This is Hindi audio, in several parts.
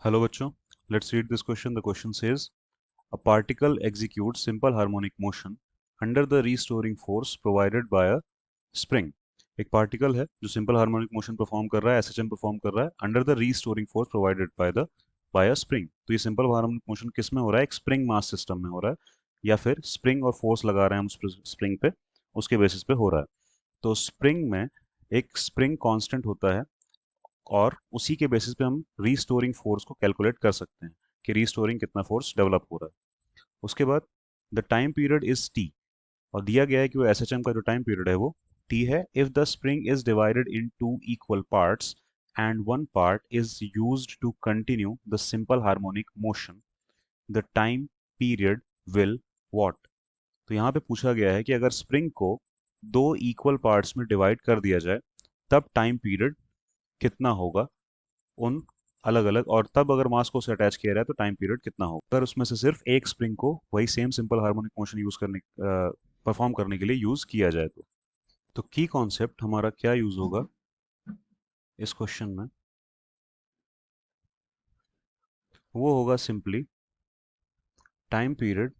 Hello बच्चों, let's read this question. The question says, a particle executes simple harmonic motion under the restoring force provided by a spring. एक पार्टिकल है जो सिंपल हार्मोनिक मोशन परफॉर्म कर रहा है, एसएचएम परफॉर्म कर रहा है under the restoring force provided by a spring. तो ये सिंपल हार्मोनिक मोशन किस में हो रहा है? एक स्प्रिंग मास सिस्टम में हो रहा है, या फिर स्प्रिंग और फोर्स लगा रहे हैं हम स्प्रिंग पे, उसके बेसिस पे हो रहा है. तो स्प्रिंग में एक स्प्रिंग कांस्टेंट होता है, और उसी के बेसिस पे हम रीस्टोरिंग फोर्स को कैलकुलेट कर सकते हैं कि रीस्टोरिंग कितना फोर्स डेवलप हो रहा है. उसके बाद the time period is T, और दिया गया है कि वो एसएचएम का जो टाइम पीरियड है वो टी है. If the spring is divided in two equal parts and one part is used to continue the simple harmonic motion, the time period will what. तो यहाँ पे पूछा गया है कि अगर स्प्रिंग को दो इक्वल पार्ट्स में डिवाइड कर दिया जाए तब टाइम पीरियड कितना होगा उन अलग अलग, और तब अगर मास को उसे अटैच किया जाए तो टाइम पीरियड कितना होगा. अगर उसमें से सिर्फ एक स्प्रिंग को वही same simple harmonic motion use करने परफॉर्म करने के लिए यूज किया जाए तो की कॉन्सेप्ट हमारा क्या यूज होगा इस क्वेश्चन में? वो होगा simply time period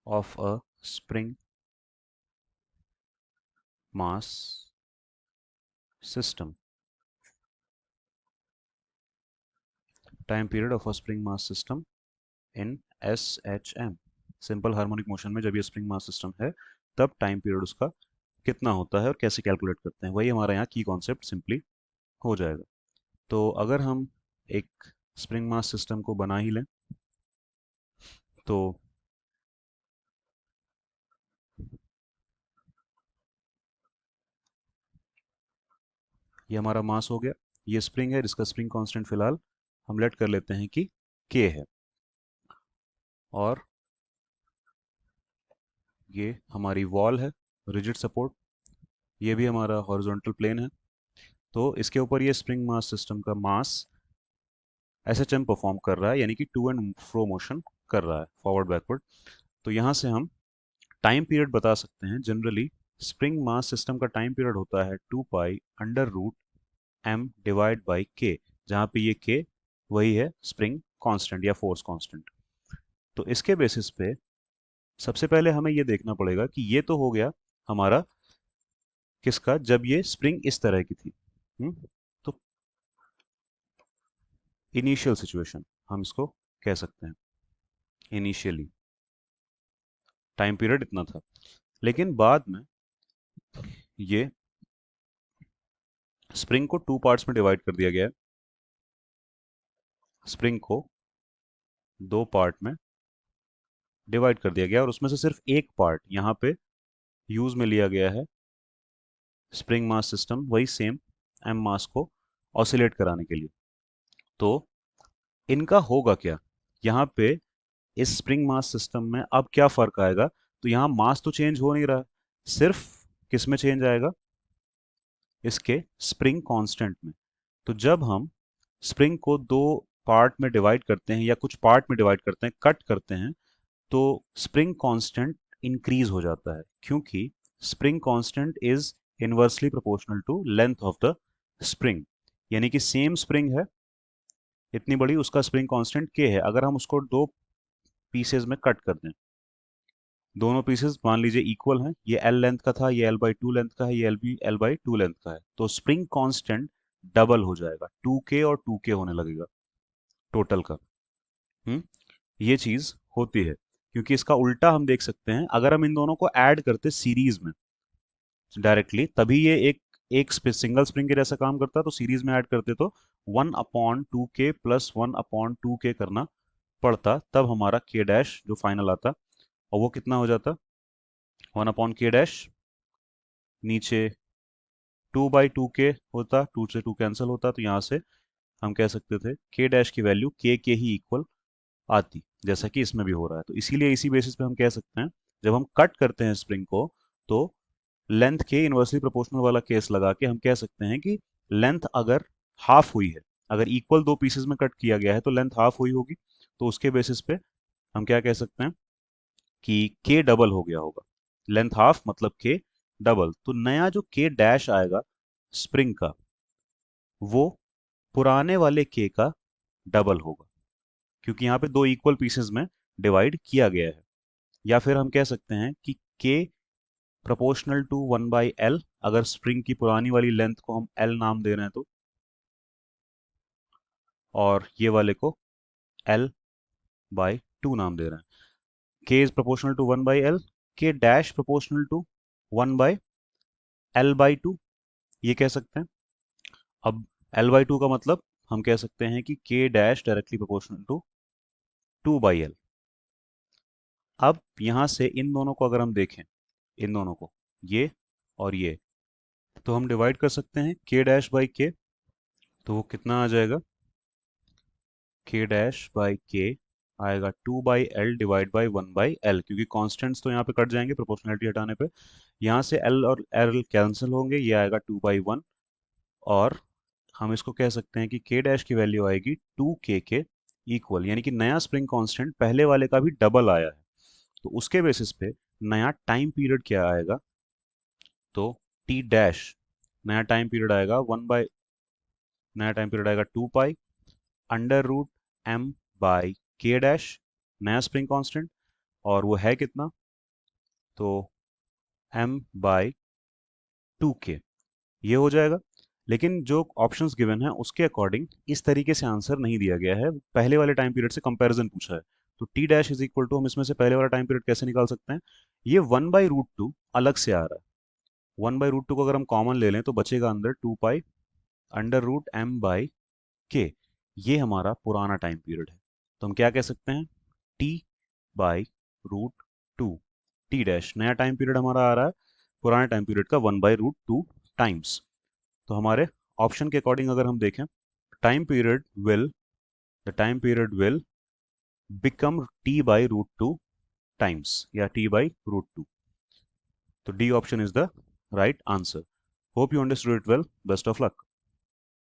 of a spring mass system. Time period of a spring mass system in S H M. Simple harmonic motion में जब ये स्प्रिंग मास सिस्टम है तब टाइम पीरियड उसका कितना होता है और कैसे कैलकुलेट करते हैं, वही हमारा यहाँ की कॉन्सेप्ट सिंपली हो जाएगा. तो अगर हम एक स्प्रिंग मास सिस्टम को बना ही लें तो ये हमारा मास हो गया. ये स्प्रिंग है जिसका स्प्रिंग कांस्टेंट फिलहाल हम लेट कर लेते हैं कि के है, और ये हमारी वॉल है, रिजिड सपोर्ट. ये भी हमारा हॉरिजॉन्टल प्लेन है. तो इसके ऊपर ये स्प्रिंग मास सिस्टम का मास एसएचएम परफॉर्म कर रहा है, यानी कि टू एंड फ्रो मोशन कर रहा है, फॉरवर्ड बैकवर्ड. तो यहाँ से हम टाइम पीरियड बता सकते हैं. जनरली स्प्रिंग मास सिस्टम का टाइम पीरियड होता है 2 pi under root M divide by K, जहाँ पे ये के वही है स्प्रिंग कांस्टेंट या फोर्स कांस्टेंट. तो इसके बेसिस पे सबसे पहले हमें ये देखना पड़ेगा कि ये तो हो गया हमारा किसका, जब ये स्प्रिंग इस तरह की थी. तो इनिशियल सिचुएशन हम इसको कह सकते हैं. इनिशियली टाइम पीरियड इतना था, लेकिन बाद में ये स्प्रिंग को टू पार्ट्स में डिवाइड कर दिया गया है. स्प्रिंग को दो पार्ट में डिवाइड कर दिया गया, और उसमें से सिर्फ एक पार्ट यहाँ पे यूज में लिया गया है स्प्रिंग मास सिस्टम वही सेम एम मास को ऑसिलेट कराने के लिए. तो इनका होगा क्या यहाँ पे? इस स्प्रिंग मास सिस्टम में अब क्या फर्क आएगा? तो यहाँ मास तो चेंज हो नहीं रहा, सिर्फ किस में चेंज आएगा? इसके स्प्रिंग कांस्टेंट में. तो जब हम स्प्रिंग को दो पार्ट में डिवाइड करते हैं या कुछ पार्ट में डिवाइड करते हैं, कट करते हैं, तो स्प्रिंग कांस्टेंट इंक्रीज हो जाता है, क्योंकि spring constant is inversely proportional to length of the spring. यानी कि सेम स्प्रिंग है इतनी बड़ी, उसका स्प्रिंग कांस्टेंट के है. अगर हम उसको दो पीसेज में कट कर दें, दोनों पीसेस मान लीजिए इक्वल हैं, ये एल लेंथ का था, ये एल/2 लेंथ का है, ये एल/2 लेंथ का है, तो स्प्रिंग कांस्टेंट डबल हो जाएगा, 2k और 2k होने लगेगा टोटल का. हम्म ये चीज होती है, क्योंकि इसका उल्टा हम देख सकते हैं. अगर हम इन दोनों को ऐड करते सीरीज में डायरेक्टली, तभी ये एक सिंगल स्प्रिंग के जैसा काम करता. तो सीरीज में ऐड करते तो 1/2k प्लस 1/2k करना पड़ता, तब हमारा के डैश जो फाइनल आता, और वो कितना हो जाता? 1/k डैश, नीचे 2/2k होता, 2 से 2 कैंसिल होता, तो यहाँ से हम कह सकते थे के डैश की वैल्यू के ही इक्वल आती, जैसा कि इसमें भी हो रहा है. तो इसीलिए इसी बेसिस पे हम कह सकते हैं जब हम कट करते हैं स्प्रिंग को, तो लेंथ के इनवर्सली प्रोपोर्शनल वाला केस लगा के हम कह सकते हैं कि लेंथ अगर हाफ हुई है, अगर इक्वल दो पीसेस में कट किया गया है तो लेंथ हाफ हुई होगी. तो उसके बेसिस पे हम क्या कह सकते हैं कि के डबल हो गया होगा. लेंथ हाफ मतलब के डबल. तो नया जो के डैश आएगा स्प्रिंग का, वो पुराने वाले k का डबल होगा, क्योंकि यहाँ पे दो इक्वल पीसेस में डिवाइड किया गया है। या फिर हम कह सकते हैं कि k प्रोपोर्शनल टू 1/l, अगर स्प्रिंग की पुरानी वाली लेंथ को हम l नाम दे रहे हैं तो, और ये वाले को l/2 नाम दे रहे हैं। k is proportional to 1/l, k dash proportional to 1/l/2, ये कह सकते हैं। अब l/2 का मतलब हम कह सकते हैं कि k dash directly proportional to 2/l। अब यहाँ से इन दोनों को अगर हम देखें, इन दोनों को, ये और ये, तो हम डिवाइड कर सकते हैं k डैश बाई k। तो वो कितना आ जाएगा, k डैश बाई k आएगा 2/l डिवाइड बाई 1/l, क्योंकि कॉन्स्टेंट्स तो यहाँ पे कट जाएंगे प्रोपोर्शनलिटी हटाने पे। यहाँ से l और l कैंसिल होंगे, ये आएगा 2/1। और हम इसको कह सकते हैं कि k डैश की वैल्यू आएगी 2k के इक्वल, यानी कि नया स्प्रिंग कांस्टेंट पहले वाले का भी डबल आया है। तो उसके बेसिस पे नया टाइम पीरियड क्या आएगा, तो t डैश, नया टाइम पीरियड आएगा नया टाइम पीरियड आएगा 2 pi under root m by k dash, नया स्प्रिंग कांस्टेंट, और वो है कितना, तो m/2k, ये हो जाएगा। लेकिन जो ऑप्शंस गिवन है उसके अकॉर्डिंग इस तरीके से आंसर नहीं दिया गया है, पहले वाले टाइम पीरियड से कंपैरिजन पूछा है। तो T dash is equal to, हम इसमें से पहले वाला टाइम पीरियड कैसे निकाल सकते हैं, ये 1/√2 अलग से आ रहा है। 1/√2 को अगर हम कॉमन ले लें तो बचेगा अंदर 2 पाई अंडर रूट m/k, ये हमारा पुराना टाइम पीरियड है। तो हम क्या कह सकते हैं, t/√2, टी डैश नया टाइम पीरियड हमारा आ रहा है, पुराने टाइम पीरियड का 1/√2 टाइम्स। तो हमारे ऑप्शन के अकॉर्डिंग अगर हम देखें, time period will the time period will become t/√2 times, या t/√2। तो D option is the right answer. Hope you understood it well, best of luck.